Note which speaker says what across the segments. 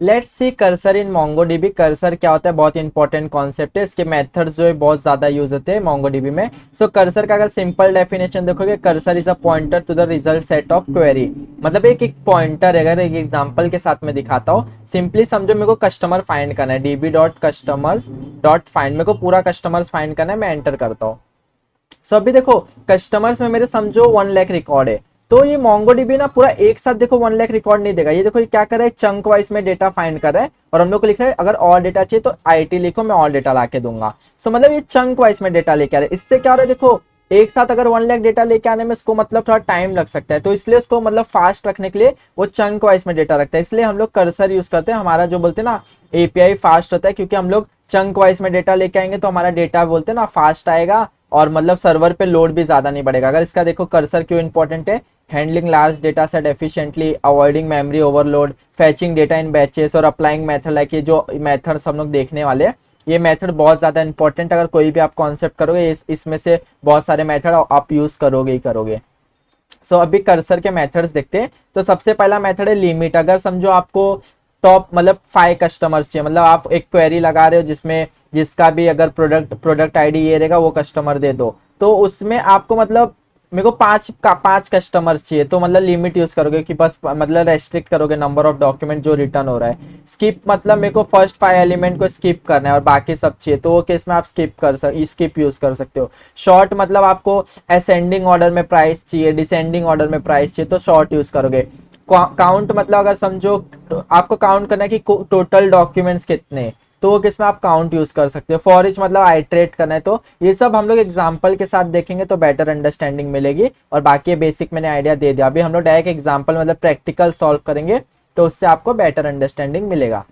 Speaker 1: Let's see cursor in MongoDB. Cursor क्या होता है, बहुत इंपॉर्टेंट कॉन्सेप्ट है। इसके मेथड्स जो है बहुत ज्यादा यूज होते हैं मोंगोडीबी में। सो कर्सर का अगर सिंपल डेफिनेशन देखोगे, cursor is a pointer to the result set of query. मतलब एक एक पॉइंटर, अगर एक एग्जांपल के साथ में दिखाता हूँ, सिंपली समझो मेरे को कस्टमर फाइंड करना है, DB dot customers dot find, मेरे को पूरा कस्टमर्स फाइंड करना है, मैं एंटर करता हूँ। सो अभी देखो कस्टमर्स में मेरे समझो 1 लाख रिकॉर्ड है। तो ये मोंगोडीबी ना पूरा एक साथ देखो 1 लाख रिकॉर्ड नहीं देगा। ये देखो ये क्या कर रहा है, चंक वाइज में डेटा फाइंड कर रहा है, और हम लोग को लिख रहा है अगर और डेटा चाहिए तो आईटी लिखो, मैं और डेटा लाके दूंगा। सो मतलब ये चंक वाइज में डेटा लेके आ रहा है। इससे क्या हो रहा है, देखो एक साथ अगर 1 लाख डेटा लेके आने में उसको मतलब थोड़ा टाइम लग सकता है, तो इसलिए उसको मतलब फास्ट रखने के लिए वो चंक वाइज में डेटा रखता है। इसलिए हम लोग कर्सर यूज करते हैं। हमारा जो बोलते हैं ना एपीआई फास्ट होता है, क्योंकि हम लोग चंक वाइज में डेटा लेके आएंगे तो हमारा डेटा बोलते हैं ना फास्ट आएगा, और मतलब सर्वर पे लोड भी ज्यादा नहीं बढ़ेगा। अगर इसका देखो कर्सर क्यों इंपॉर्टेंट है, handling large data set efficiently, avoiding memory overload, fetching data in batches, और अप्लाइंग मेथड, लाइक ये जो मेथड्स हम लोग देखने वाले हैं, ये मेथड बहुत ज्यादा इंपॉर्टेंट। अगर कोई भी आप कॉन्सेप्ट करोगे इसमें से बहुत सारे मेथड आप यूज करोगे ही करोगे। सो अभी कर्सर के मेथड्स देखते हैं। तो सबसे पहला मेथड है लिमिट। अगर समझो आपको टॉप मतलब 5 कस्टमर्स चाहिए, मतलब आप एक क्वेरी लगा रहे हो जिसमें जिसका भी अगर प्रोडक्ट आईडी ये रहेगा वो कस्टमर दे दो, तो उसमें आपको मतलब मेरे को 5 कस्टमर्स चाहिए, तो मतलब लिमिट यूज करोगे कि बस मतलब रेस्ट्रिक्ट करोगे नंबर ऑफ डॉक्यूमेंट जो रिटर्न हो रहा है। स्किप मतलब मेरे को फर्स्ट 5 एलिमेंट को स्किप करना है और बाकी सब चाहिए, तो वो केस में आप स्किप यूज कर सकते हो। शॉर्ट मतलब आपको असेंडिंग ऑर्डर में प्राइस चाहिए, डिसेंडिंग ऑर्डर में प्राइस चाहिए, तो शॉर्ट यूज करोगे। काउंट मतलब अगर समझो आपको काउंट करना है कि टोटल डॉक्यूमेंट्स कितने, तो वो किसमें आप काउंट यूज कर सकते हो। फॉर इच मतलब आइट्रेट करना है, तो ये सब हम लोग एग्जांपल के साथ देखेंगे तो बेटर अंडरस्टैंडिंग मिलेगी। और बाकी बेसिक मैंने आइडिया दे दिया, अभी हम लोग डायरेक्ट एग्जांपल मतलब प्रैक्टिकल सॉल्व करेंगे, तो उससे आपको बेटर अंडरस्टैंडिंग मिलेगा।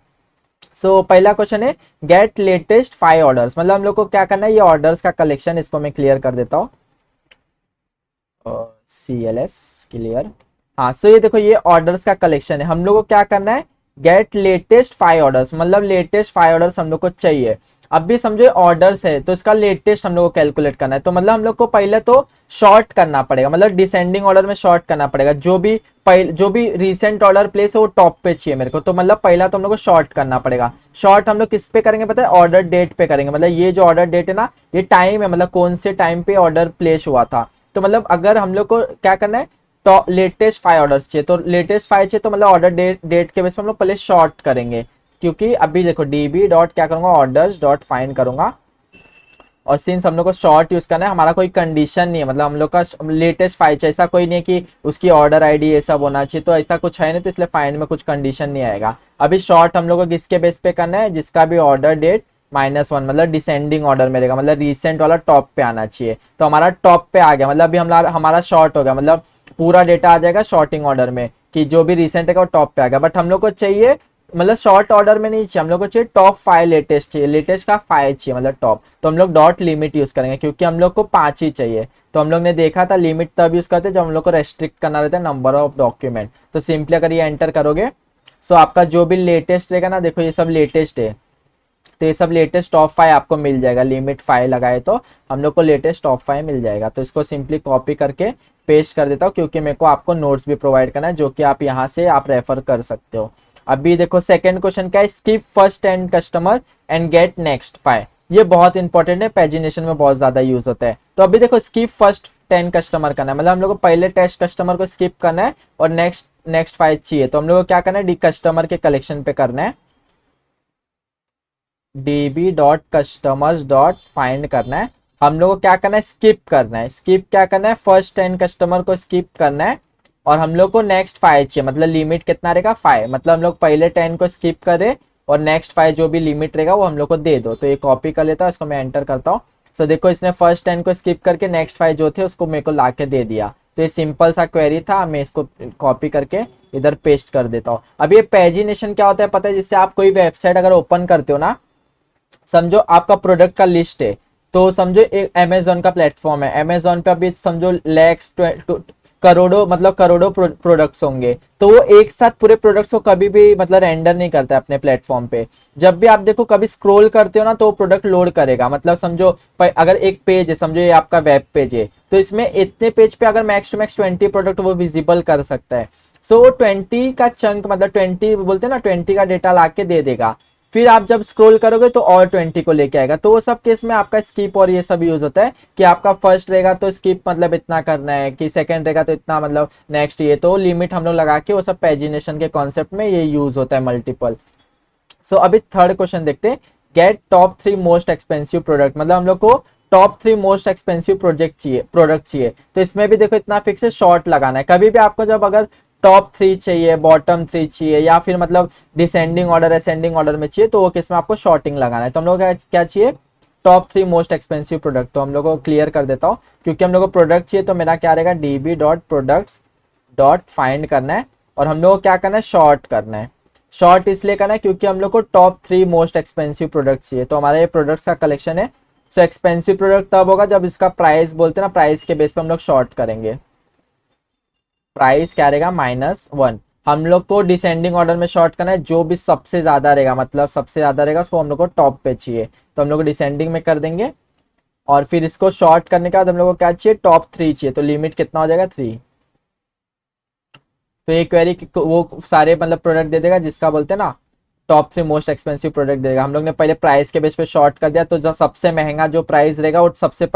Speaker 1: सो पहला क्वेश्चन है गेट लेटेस्ट 5 ऑर्डर्स। मतलब हम लोग को क्या करना है, ये ऑर्डर्स का कलेक्शन, इसको मैं क्लियर कर देता हूँ, CLS क्लियर। हाँ सो ये देखो ये ऑर्डर्स का कलेक्शन है। हम लोग को क्या करना है, गेट लेटेस्ट 5 ऑर्डर्स, मतलब लेटेस्ट 5 ऑर्डर्स हम लोग को चाहिए। अब भी समझो ऑर्डर्स है तो इसका लेटेस्ट हम लोग को कैलकुलेट करना है, तो मतलब हम लोग को पहले तो शॉर्ट करना पड़ेगा, मतलब डिसेंडिंग ऑर्डर में शॉर्ट करना पड़ेगा। जो भी रिसेंट ऑर्डर प्लेस है वो टॉप पे चाहिए मेरे को, तो मतलब पहला तो हम लोग को शॉर्ट करना पड़ेगा। शॉर्ट हम लोग किस पे करेंगे पता है, ऑर्डर डेट पे करेंगे। मतलब ये जो ऑर्डर डेट है ना, ये टाइम है, मतलब कौन से टाइम पे ऑर्डर प्लेस हुआ था। तो मतलब अगर हम लोग को क्या करना है, तो लेटेस्ट 5 ऑर्डर्स चाहिए, तो लेटेस्ट 5 चाहिए, तो मतलब ऑर्डर डेट के बेस पे हम लोग पहले शॉर्ट करेंगे। क्योंकि अभी देखो डीबी डॉट क्या करूंगा, ऑर्डर्स डॉट फाइंड करूंगा, और सिंस हम लोग को शॉर्ट यूज करना है, हमारा कोई कंडीशन नहीं है, मतलब हम लोग का लेटेस्ट 5 चाहिए, ऐसा कोई नहीं है कि उसकी ऑर्डर आईडी ये सब होना चाहिए, तो ऐसा कुछ है नहीं, तो इसलिए फाइंड में कुछ कंडीशन नहीं आएगा। अभी शॉर्ट हम लोग को किसके बेस पे करना है, जिसका भी ऑर्डर डेट -1 मतलब डिसेंडिंग ऑर्डर में रहेगा, मतलब रिसेंट वाला टॉप पे आना चाहिए। तो हमारा टॉप पे आ गया, मतलब अभी हमारा शॉर्ट हो गया, मतलब पूरा डेटा आ जाएगा शॉर्टिंग ऑर्डर में कि जो भी रिसेंट है वो टॉप पे आ गया। बट हम लोग को चाहिए मतलब शॉर्ट ऑर्डर में नहीं चाहिए, हम लोग को चाहिए टॉप 5 लेटेस्ट चाहिए, लेटेस्ट का 5 चाहिए मतलब टॉप। तो हम लोग डॉट लिमिट यूज करेंगे, क्योंकि हम लोग को 5 ही चाहिए। तो हम लोग ने देखा था लिमिट तब यूज करते जब हम लोग को रेस्ट्रिक्ट करना रहता है नंबर ऑफ डॉक्यूमेंट। तो सिंपली अगर ये एंटर करोगे, सो आपका जो भी लेटेस्ट रहेगा ना, देखो ये सब लेटेस्ट है, तो ये सब लेटेस्ट टॉप 5 आपको मिल जाएगा। लिमिट 5 लगाए तो हम लोग को लेटेस्ट टॉप 5 मिल जाएगा। तो इसको सिंपली कॉपी करके पेस्ट कर देता हूँ, क्योंकि मेरे को आपको नोट्स भी प्रोवाइड करना है, जो कि आप यहाँ से आप रेफर कर सकते हो। अभी देखो सेकंड क्वेश्चन क्या है, skip first 10 customer and get next 5। ये बहुत इंपॉर्टेंट है, पेजिनेशन में बहुत ज्यादा यूज होता है। तो अभी देखो स्किप फर्स्ट 10 कस्टमर करना है, मतलब हम लोग को पहले टेस्ट कस्टमर को स्किप करना है और नेक्स्ट नेक्स्ट 5 चाहिए, तो हम लोग को क्या करना है, डी कस्टमर के कलेक्शन पे करना है, db dot customers dot find करना है। हम लोग को क्या करना है, स्किप करना है। स्किप क्या करना है, फर्स्ट 10 कस्टमर को स्किप करना है, और हम लोग को नेक्स्ट 5 चाहिए, मतलब लिमिट कितना रहेगा 5, मतलब हम लोग पहले 10 को स्किप करें और नेक्स्ट 5 जो भी लिमिट रहेगा वो हम लोग को दे दो। तो ये कॉपी कर लेता हूँ, इसको मैं एंटर करता हूँ। सो देखो इसने फर्स्ट 10 को स्किप करके नेक्स्ट 5 जो थे उसको मेरे को ला के दे दिया। तो ये सिंपल सा क्वेरी था, मैं इसको कॉपी करके इधर पेस्ट कर देता हूँ। अब ये पेजिनेशन क्या होता है पता है, जिससे आप कोई वेबसाइट अगर ओपन करते हो ना, समझो आपका प्रोडक्ट का लिस्ट है, तो समझो एक अमेजोन का प्लेटफॉर्म है, अमेजोन पे अभी समझो लैक्स करोड़ों मतलब करोड़ों प्रोडक्ट्स होंगे, तो वो एक साथ पूरे प्रोडक्ट्स को कभी भी मतलब रेंडर नहीं करता है अपने प्लेटफॉर्म पे। जब भी आप देखो कभी स्क्रॉल करते हो ना, तो वो प्रोडक्ट लोड करेगा, मतलब समझो अगर एक पेज है, समझो ये आपका वेब पेज है, तो इसमें इतने पेज पे अगर मैक्स टू मैक्स 20 प्रोडक्ट वो विजिबल कर सकता है। सो वो 20 का चंक मतलब 20 बोलते हैं ना 20 का डेटा ला के दे देगा, फिर आप जब स्क्रॉल करोगे तो और 20 को लेके आएगा। तो वो सब केस में आपका स्किप और ये सब यूज होता है कि आपका फर्स्ट रहेगा तो स्किप मतलब इतना करना है, कि सेकंड रहेगा तो इतना मतलब नेक्स्ट, ये तो लिमिट हम लोग लगा के वो सब पैजिनेशन के कॉन्सेप्ट में ये यूज होता है मल्टीपल। सो अभी थर्ड क्वेश्चन देखते हैं, get top 3 most expensive product, मतलब हम लोग को टॉप 3 मोस्ट एक्सपेंसिव प्रोडक्ट चाहिए। तो इसमें भी देखो इतना फिक्स है, शॉर्ट लगाना है। कभी भी आपको जब अगर टॉप 3 चाहिए, बॉटम 3 चाहिए, या फिर मतलब डिसेंडिंग ऑर्डर असेंडिंग ऑर्डर में चाहिए, तो वो किस में आपको शॉर्टिंग लगाना है। तो हम लोग क्या चाहिए, टॉप 3 मोस्ट एक्सपेंसिव प्रोडक्ट। तो हम लोग को क्लियर कर देता हूँ, क्योंकि हम लोग को प्रोडक्ट चाहिए तो मेरा क्या रहेगा, dB dot products dot find करना है, और हम लोग को क्या करना है, शॉर्ट करना है। शॉर्ट इसलिए करना है क्योंकि हम लोग को टॉप 3 मोस्ट एक्सपेंसिव प्रोडक्ट चाहिए, तो हमारा ये प्रोडक्ट्स का कलेक्शन है। सो एक्सपेंसिव प्रोडक्ट तब होगा जब इसका प्राइस बोलते हैं ना, प्राइस के बेस पे हम लोग शॉर्ट करेंगे। प्राइस क्या रहेगा, -1। हम लोग को डिसेंडिंग ऑर्डर में शॉर्ट करना है, जो भी सबसे ज्यादा रहेगा, मतलब सबसे ज्यादा रहेगा उसको हम लोग को टॉप पे चाहिए, तो हम लोग को डिसेंडिंग में कर देंगे। और फिर इसको शॉर्ट करने के बाद हम लोग को क्या चाहिए, टॉप 3 चाहिए, तो लिमिट कितना हो जाएगा, 3। तो ये क्वेरी वो सारे मतलब प्रोडक्ट दे देगा जिसका बोलते हैं ना टॉप 3 मोस्ट एक्सपेंसिव प्रोडक्ट देगा। हम लोग ने पहले प्राइस के बेस पे शॉर्ट कर दिया, तो जो सबसे महंगा जो प्राइस रहेगा वो सबसे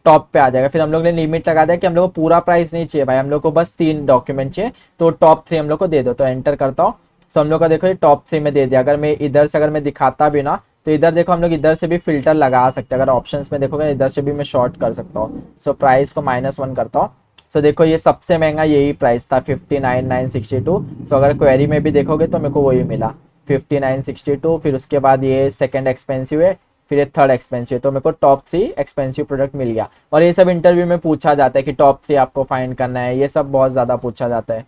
Speaker 1: टॉप पे आ जाएगा। फिर हम लोग ने लिमिट लगा दिया कि हम लोग को पूरा प्राइस नहीं चाहिए भाई, हम लोग को बस 3 डॉक्यूमेंट चाहिए, तो टॉप 3 हम लोग को दे दो। तो एंटर करता हूँ। सो हम लोग का देखो ये टॉप 3 में दे दिया। अगर मैं इधर से अगर मैं दिखाता भी ना, तो इधर देखो हम लोग इधर से भी फिल्टर लगा सकते हैं। अगर ऑप्शंस में देखोगे इधर से भी मैं शॉर्ट कर सकता हूँ। सो प्राइस को -1 करता हूँ। सो देखो ये सबसे महंगा यही प्राइस था, 59,962। सो अगर क्वेरी में भी देखोगे तो मेरे को वही मिला 59,62। फिर उसके बाद ये सेकंड एक्सपेंसिव है, फिर ये थर्ड एक्सपेंसिव है, तो मेरे को टॉप 3 एक्सपेंसिव प्रोडक्ट मिल गया। और ये सब इंटरव्यू में पूछा जाता है कि टॉप 3 आपको फाइंड करना है, ये सब बहुत ज्यादा पूछा जाता है।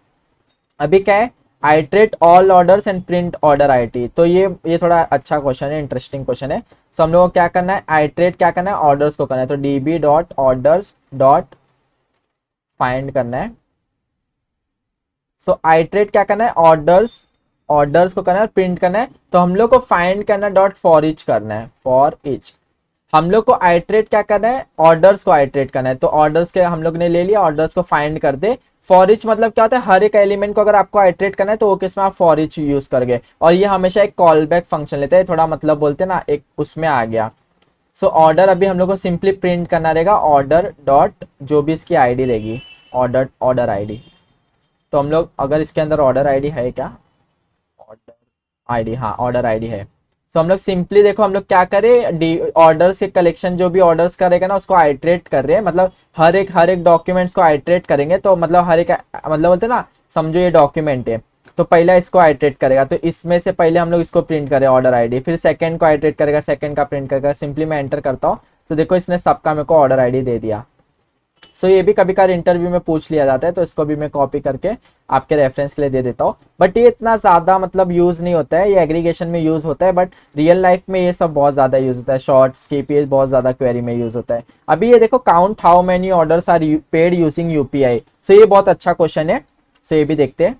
Speaker 1: अभी क्या है, iterate all orders and print order IT. तो ये थोड़ा अच्छा क्वेश्चन है, इंटरेस्टिंग क्वेश्चन है। सो हम लोग को क्या करना है, आइट्रेट क्या करना है, ऑर्डर्स को करना है, तो dB dot orders dot find करना है। सो आइट्रेट क्या करना है, ऑर्डर्स ऑर्डर्स को करना है, प्रिंट करना है। तो हम लोग को फाइंड करना है डॉट फॉर ईच करना है, फॉर ईच। हम लोग को आइट्रेट क्या करना है, ऑर्डर्स को आइट्रेट करना है। तो ऑर्डर्स के हम लोग ने ले लिया, ऑर्डर्स को फाइंड कर दे। फॉर ईच मतलब क्या होता है, हर एक एलिमेंट को अगर आपको आइट्रेट करना है तो वो किसमें आप फॉर ईच यूज करोगे। और ये हमेशा एक कॉल बैक फंक्शन लेते हैं, थोड़ा मतलब बोलते हैं ना, एक उसमें आ गया। सो ऑर्डर अभी हम लोग को सिंपली प्रिंट करना रहेगा, ऑर्डर डॉट जो भी इसकी आईडी रहेगी, ऑर्डर आईडी। तो हम लोग अगर इसके अंदर ऑर्डर आईडी है क्या, ऑर्डर आईडी, हाँ ऑर्डर आईडी है। सो हम लोग सिंपली देखो हम लोग क्या करें, ऑर्डर्स के कलेक्शन जो भी ऑर्डर्स करेगा ना उसको आइट्रेट कर रहे हैं, मतलब हर एक डॉक्यूमेंट्स को आइट्रेट करेंगे। तो मतलब हर एक मतलब बोलते हैं ना, समझो ये डॉक्यूमेंट है, तो पहला इसको आइट्रेट करेगा, तो इसमें से पहले हम लोग इसको प्रिंट करें ऑर्डर आईडी, फिर सेकंड को आइट्रेट करेगा, सेकंड का प्रिंट करेगा। सिंपली मैं एंटर करता हूँ, तो देखो इसने सबका मेरे को ऑर्डर आईडी दे दिया। सो ये भी कभी कभार इंटरव्यू में पूछ लिया जाता है, तो इसको भी मैं कॉपी करके आपके रेफरेंस के लिए दे देता हूँ। बट ये इतना ज्यादा मतलब यूज नहीं होता है, ये एग्रीगेशन में यूज होता है, बट रियल लाइफ में ये सब बहुत ज्यादा यूज होता है। शॉर्ट्स केपीएस बहुत ज्यादा क्वेरी में यूज होता है। अभी ये देखो, count how many orders are paid using UPI. So ये बहुत अच्छा क्वेश्चन है। सो ये भी देखते हैं,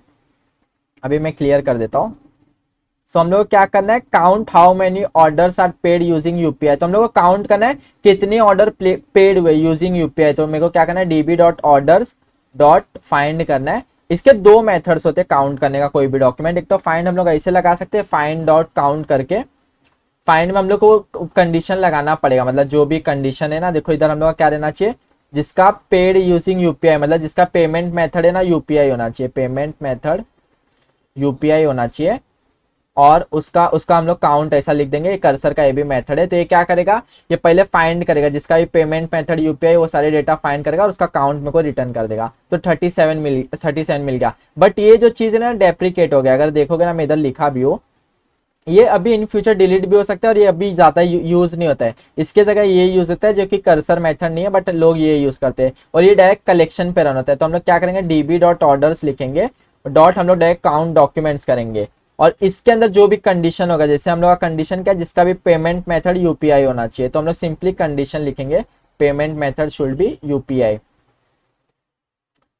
Speaker 1: अभी मैं क्लियर कर देता हूँ। सो हम लोग को क्या करना है, count how many orders are paid using UPI. तो हम लोग को काउंट करना है कितने ऑर्डर पेड हुए यूजिंग यूपीआई। तो मेरे को क्या करना है, DB dot orders dot find करना है। इसके दो मेथड्स होते हैं काउंट करने का कोई भी डॉक्यूमेंट। एक तो फाइंड हम लोग ऐसे लगा सकते हैं, फाइंड डॉट काउंट करके। फाइंड में हम लोग को कंडीशन लगाना पड़ेगा, मतलब जो भी कंडीशन है ना, देखो इधर हम लोग का क्या रहना चाहिए, जिसका पेड यूजिंग यूपीआई, मतलब जिसका पेमेंट मेथड है ना यूपीआई होना चाहिए, पेमेंट मेथड यूपीआई होना चाहिए। और उसका उसका हम लोग काउंट ऐसा लिख देंगे, कर्सर का ये भी मेथड है। तो ये क्या करेगा, ये पहले फाइंड करेगा जिसका भी पेमेंट मेथड यूपीआई, वो सारे डेटा फाइंड करेगा और उसका काउंट मेरे को रिटर्न कर देगा। तो 37 मिल गया। बट ये जो चीज है ना डेप्रिकेट हो गया, अगर देखोगे ना मैं इधर लिखा भी हो, ये अभी इन फ्यूचर डिलीट भी हो सकता है, और ये अभी ज्यादा यूज नहीं होता है। इसके जगह ये यूज होता है जो कि कर्सर मेथड नहीं है, बट लोग ये यूज करते हैं, और ये डायरेक्ट कलेक्शन पे रन होता है। तो हम लोग क्या करेंगे, डीबी डॉट ऑर्डर्स लिखेंगे, डॉट हम लोग डायरेक्ट काउंट डॉक्यूमेंट्स करेंगे। और इसके अंदर जो भी कंडीशन होगा, जैसे हम लोग का कंडीशन क्या है, जिसका भी पेमेंट मेथड यूपीआई होना चाहिए, तो हम लोग सिंपली कंडीशन लिखेंगे, payment method should be UPI.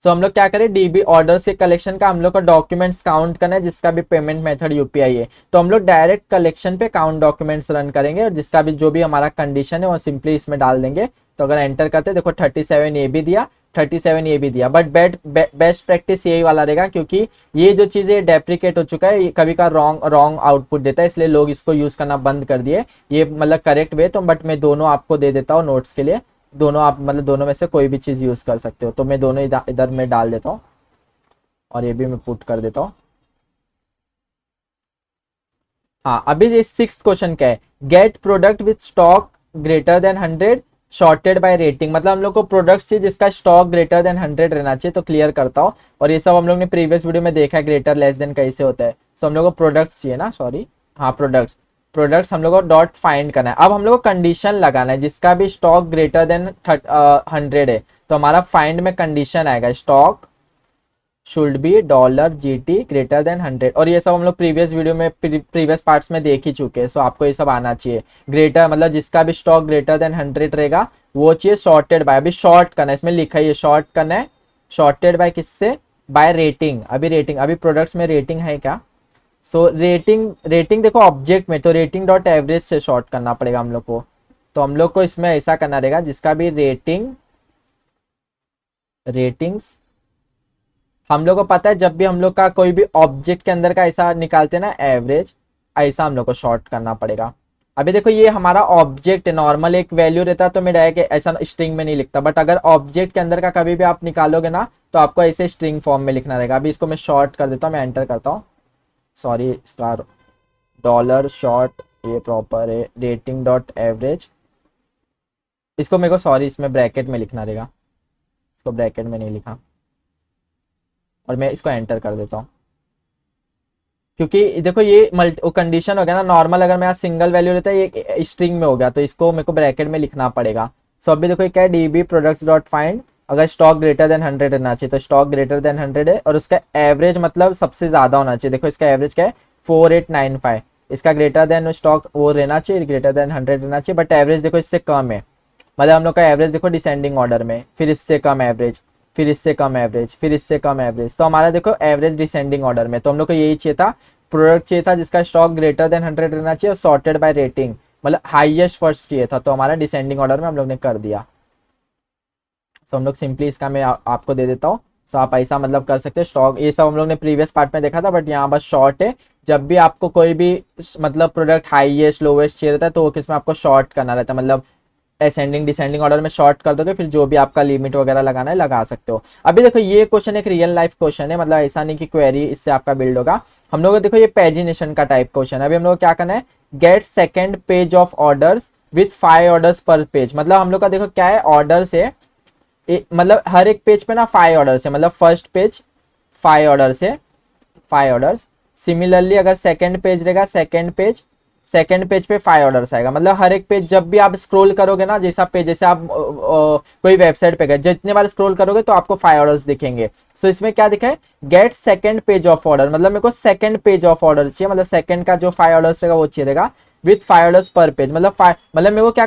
Speaker 1: So हम लोग क्या करें, डीबी ऑर्डर्स के कलेक्शन का हम लोग का डॉक्यूमेंट्स काउंट करना है जिसका भी पेमेंट मेथड यूपीआई है। तो हम लोग डायरेक्ट कलेक्शन पे काउंट डॉक्यूमेंट्स रन करेंगे, और जिसका भी जो भी हमारा कंडीशन है वो सिंपली इसमें डाल देंगे। तो अगर एंटर करते देखो 37 ये भी दिया, 37 ये भी दिया, बट बेस्ट प्रैक्टिस यही वाला रहेगा, क्योंकि ये जो चीज़ है डेप्रिकेट हो चुका है, ये कभी का रॉन्ग आउटपुट देता है, इसलिए लोग इसको यूज़ करना बंद कर दिए। ये मतलब करेक्ट वे तो, बट मैं दोनों आपको दे देता हूँ नोट्स के लिए, दोनों आप मतलब दोनों में से कोई भी चीज़ यूज़ कर सकते हो, तो मैं दोनों इधर में डाल देता हूँ और ये भी मैं पुट कर देता हूँ। हाँ, अभी ये सिक्स्थ क्वेश्चन क्या है, get product with stock greater than 100 sorted by rating, मतलब हम लोग को प्रोडक्ट चाहिए जिसका स्टॉक ग्रेटर देन 100 रहना चाहिए। तो क्लियर करता हूँ, और ये सब हम लोग ने प्रीवियस वीडियो में देखा है ग्रेटर लेस देन कैसे होता है। सो हम लोग को प्रोडक्ट्स चाहिए ना, सॉरी, हाँ प्रोडक्ट्स, प्रोडक्ट्स हम लोग को डॉट फाइंड करना है। अब हम लोग को कंडीशन लगाना है, जिसका भी स्टॉक ग्रेटर देन 100 है, तो हमारा फाइंड में कंडीशन आएगा stock should be $GT greater than 100, और ये सब हम लोग प्रीवियस वीडियो में प्रीवियस पार्ट्स में देख ही चुके हैं। सो आपको ये सब आना चाहिए। ग्रेटर मतलब जिसका भी स्टॉक ग्रेटर देन 100 रहेगा वो चाहिए सॉर्टेड बाय, अभी शॉर्ट करना है, इसमें लिखा है शॉर्ट करना है, सॉर्टेड बाय किससे, बाय रेटिंग। अभी प्रोडक्ट्स में रेटिंग है क्या, सो रेटिंग देखो ऑब्जेक्ट में, तो रेटिंग डॉट एवरेज से शॉर्ट करना पड़ेगा हम लोग को। तो हम लोग को इसमें ऐसा करना रहेगा, जिसका भी रेटिंग्स हम लोग को पता है, जब भी हम लोग का कोई भी ऑब्जेक्ट के अंदर का ऐसा निकालते हैं ना एवरेज, ऐसा हम लोग को शॉर्ट करना पड़ेगा। अभी देखो ये हमारा ऑब्जेक्ट है, नॉर्मल एक वैल्यू रहता तो मैं डायरेक्ट ऐसा स्ट्रिंग में नहीं लिखता, बट अगर ऑब्जेक्ट के अंदर का कभी भी आप निकालोगे ना, तो आपको ऐसे स्ट्रिंग फॉर्म में लिखना रहेगा। अभी इसको मैं शॉर्ट कर देता हूँ, मैं एंटर करता हूँ, सॉरी इसका डॉलर शॉर्ट ये प्रॉपर है, रेटिंग डॉट एवरेज, इसको मेरे को सॉरी इसमें ब्रैकेट में लिखना रहेगा, इसको ब्रैकेट में नहीं लिखा, और मैं इसको एंटर कर देता हूँ। क्योंकि देखो ये मल्टी कंडीशन हो गया ना, नॉर्मल अगर मेरा सिंगल वैल्यू रहता है ये स्ट्रिंग में हो गया, तो इसको मेरे को ब्रैकेट में लिखना पड़ेगा। सो अभी देखो क्या है, डीबी प्रोडक्ट्स डॉट फाइंड, अगर स्टॉक ग्रेटर देन 100 रहना चाहिए, तो स्टॉक ग्रेटर देन 100 है, और उसका एवरेज मतलब सबसे ज्यादा होना चाहिए। देखो इसका एवरेज क्या है 4895, इसका ग्रेटर देन स्टॉक वो रहना चाहिए, ग्रेटर देन 100 रहना चाहिए, बट एवरेज देखो इससे कम है, मतलब हम लोग का एवरेज देखो डिसेंडिंग ऑर्डर में, फिर इससे कम एवरेज, फिर इससे कम एवरेज, फिर इससे कम एवरेज, तो हमारा देखो एवरेज डिसेंडिंग ऑर्डर में। तो हम लोग को यही चाहिए था, प्रोडक्ट चाहिए था जिसका स्टॉक ग्रेटर देन 100 रहना चाहिए, और सॉर्टेड बाय रेटिंग मतलब हाईएस्ट फर्स्ट चाहिए था, तो हमारा डिसेंडिंग ऑर्डर में हम लोग ने कर दिया। सो हम लोग सिंपली इसका मैं आपको दे देता हूँ। सो आप ऐसा मतलब कर सकते हैं स्टॉक, ये सब हम लोग ने प्रीवियस पार्ट में देखा था, बट यहाँ बस शॉर्ट है। जब भी आपको कोई भी मतलब प्रोडक्ट हाईएस्ट लोवेस्ट चाहिए रहता है, तो वो किसमें आपको शॉर्ट करना रहता है, मतलब असेंडिंग डिसेंडिंग ऑर्डर में शॉर्ट कर दोगे, फिर जो भी आपका लिमिट वगैरह लगाना है लगा सकते हो। अभी देखो ये क्वेश्चन एक रियल लाइफ क्वेश्चन है, मतलब ऐसा नहीं कि क्वेरी इससे आपका बिल्ड होगा। हम लोग देखो ये पेजिनेशन का टाइप क्वेश्चन है। अभी हम लोग क्या करना है, get second page of orders with 5 orders per page, मतलब हम लोग का देखो क्या है, ऑर्डर्स है मतलब हर एक पेज पे ना 5 ऑर्डर्स है, मतलब फर्स्ट पेज 5 ऑर्डर्स है, 5 ऑर्डर्स। सिमिलरली अगर सेकंड पेज रहेगा, सेकंड पेज पे 5 ऑर्डर्स आएगा, मतलब हर एक पेज जब भी आप स्क्रॉल करोगे ना, जैसा पेज जैसे आप कोई वेबसाइट पे गए, जितने बार स्क्रॉल करोगे तो आपको 5 ऑर्डर्स दिखेंगे। सो इसमें क्या दिखा है, get second page of order, मतलब मेरे को सेकंड पेज ऑफ ऑर्डर चाहिए, मतलब सेकंड का जो 5 ऑर्डर्स रहेगा वो चाहिए विथ 5 ऑर्डर्स पर पेज, मतलब 5 मतलब मेरे को क्या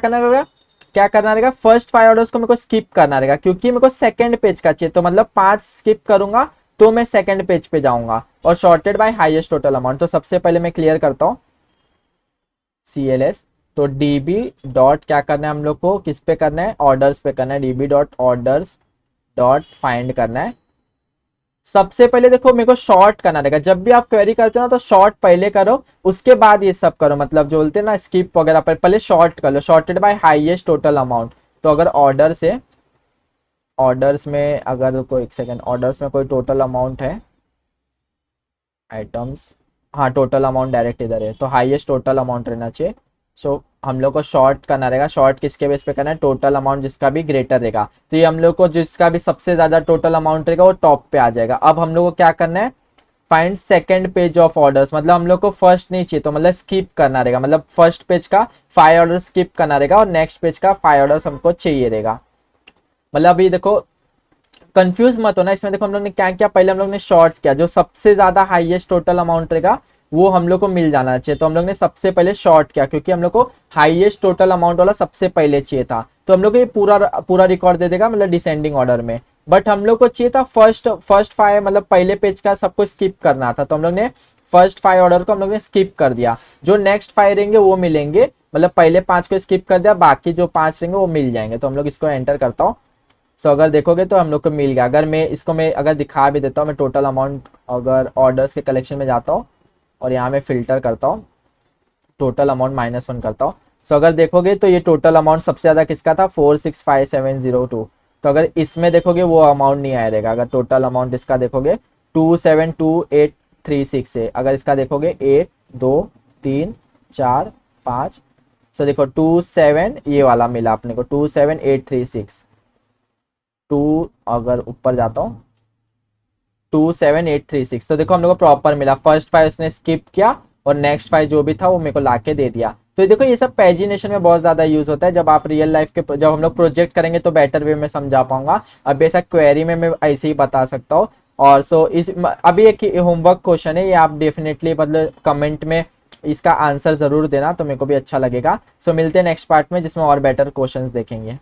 Speaker 1: करना रहेगा, फर्स्ट 5 ऑर्डर्स को मेरे को स्किप करना रहेगा, क्योंकि मेरे को सेकंड पेज का चाहिए, तो मतलब 5 स्किप करूंगा तो मैं सेकंड पेज पे जाऊंगा, और sorted by highest total amount. तो सबसे पहले मैं क्लियर करता हूँ CLS, तो DB डॉट क्या करना है हम लोग को, किस पे करना है, ऑर्डर्स पे करना है, DB dot orders dot find करना है। सबसे पहले देखो मेरे को शॉर्ट करना रहेगा, जब भी आप क्वेरी करते हो ना तो शॉर्ट पहले करो, उसके बाद ये सब करो, मतलब जो बोलते हैं ना स्किप वगैरह पर पहले शॉर्ट कर लो, sorted by highest total amount. तो अगर ऑर्डर्स में अगर कोई एक सेकेंड, ऑर्डर्स में कोई टोटल अमाउंट है, आइटम्स, हाँ टोटल अमाउंट डायरेक्ट इधर है, तो हाईएस्ट टोटल अमाउंट रहना चाहिए। सो हम लोग को शॉर्ट करना रहेगा, शॉर्ट किसके बेस पे करना है, टोटल अमाउंट जिसका भी ग्रेटर रहेगा, तो ये हम लोग को जिसका भी सबसे ज्यादा टोटल अमाउंट रहेगा वो टॉप पे आ जाएगा। अब हम लोग को क्या करना है, find second page of orders, मतलब हम लोग को फर्स्ट नहीं चाहिए, तो मतलब स्किप करना रहेगा, मतलब फर्स्ट पेज का 5 ऑर्डर स्किप करना रहेगा, और नेक्स्ट पेज का 5 ऑर्डर्स हमको चाहिए रहेगा। मतलब अभी देखो कंफ्यूज मत होना इसमें, देखो हम लोग ने क्या किया, पहले हम लोग ने शॉर्ट किया, जो सबसे ज्यादा हाईएस्ट टोटल अमाउंट रहेगा वो हम लोग को मिल जाना चाहिए, तो हम लोग ने सबसे पहले शॉर्ट किया, क्योंकि हम लोग को हाईएस्ट टोटल अमाउंट वाला सबसे पहले चाहिए था, तो हम लोग को ये पूरा रिकॉर्ड दे देगा, मतलब डिसेंडिंग ऑर्डर में। बट हम लोग को चाहिए था फर्स्ट 5, मतलब पहले पेज का सबको स्किप करना था, तो हम लोग ने फर्स्ट 5 ऑर्डर को हम लोग ने स्किप कर दिया, जो नेक्स्ट 5 रहेंगे वो मिलेंगे, मतलब पहले 5 को स्किप कर दिया, बाकी जो 5 रहेंगे वो मिल जाएंगे। तो हम लोग इसको एंटर करता हूँ, सो अगर देखोगे तो हम लोग को मिल गया। अगर मैं इसको मैं अगर दिखा भी देता हूँ, मैं टोटल अमाउंट अगर ऑर्डर्स के कलेक्शन में जाता हूँ और यहाँ मैं फिल्टर करता हूँ, टोटल अमाउंट -1 करता हूँ। सो अगर देखोगे तो ये टोटल अमाउंट सबसे ज़्यादा किसका था, 465702। तो अगर इसमें देखोगे वो अमाउंट नहीं आया रहेगा। अगर टोटल अमाउंट इसका देखोगे 272836 है। अगर इसका देखोगे 1 2 3 4 5, सो देखो 27 ये वाला मिला अपने को 27836। अगर ऊपर जाता हूँ 27836, तो देखो हम लोग को प्रॉपर मिला। फर्स्ट फाइव उसने स्किप किया और नेक्स्ट फाइव जो भी था वो मेरे को लाके दे दिया। तो देखो ये सब पैजिनेशन में बहुत ज्यादा यूज होता है। जब आप रियल लाइफ के जब हम लोग प्रोजेक्ट करेंगे तो बेटर वे में समझा पाऊंगा। अब बेशक क्वेरी में मैं ऐसे ही बता सकता हूँ। और सो इस अभी एक होमवर्क क्वेश्चन है, ये आप डेफिनेटली मतलब कमेंट में इसका आंसर जरूर देना, तो मेरे को भी अच्छा लगेगा। सो मिलते हैं नेक्स्ट पार्ट में जिसमें और बेटर क्वेश्चंस देखेंगे।